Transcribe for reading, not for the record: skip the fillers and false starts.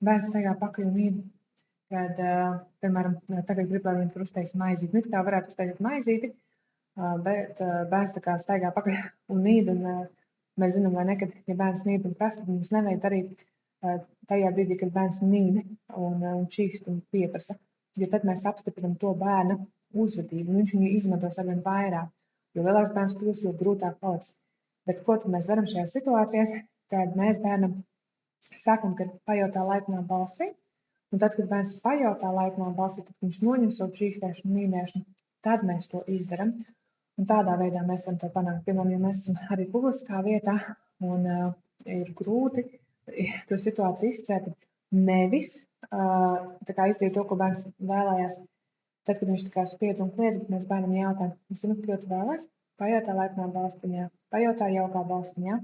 bērns staigā pakaļ un īd, kad, piemēram, tagad grib, lai viņi tur uztais maizīti. It kā varētu uztaisīt maizīti, bet bērns tā kā staigā pakaļ un īd, un mēs zinām, vai ne, kad, ja bērns nīd un prasa, tad mums nevajag darīt tajā brīdī, kad bērns nīd un čīkst un pieprasa, jo tad mēs apstiprinam to bērna uzvedību, un viņš viņu izmantos arvien vairāk, jo lielāks bērns kļūst, jo grūtāk paliks. Bet ko tad mēs darām šajās situācijās? Tad mēs bērnam sakam, ka pajautā laipnā balsī, un tad, kad bērns pajautā laipnā balsī, tad viņš noņem savu čīkstēšanu un mīnēšanu, tad mēs to izdaram. Un tādā veidā mēs varam to panākt. Piemēram, ja mēs esam arī publiskā vietā un ir grūti to situāciju izturēt, nevis tā kā izdarīt to, ko bērns vēlējās. Tad, kad viņš tā kā spiedz un kliedz, bet mēs bērnam jautājam, zinu, ko tu vēlēs? Pajautā laipnā balstiņā, pajautā jaukā balstiņā.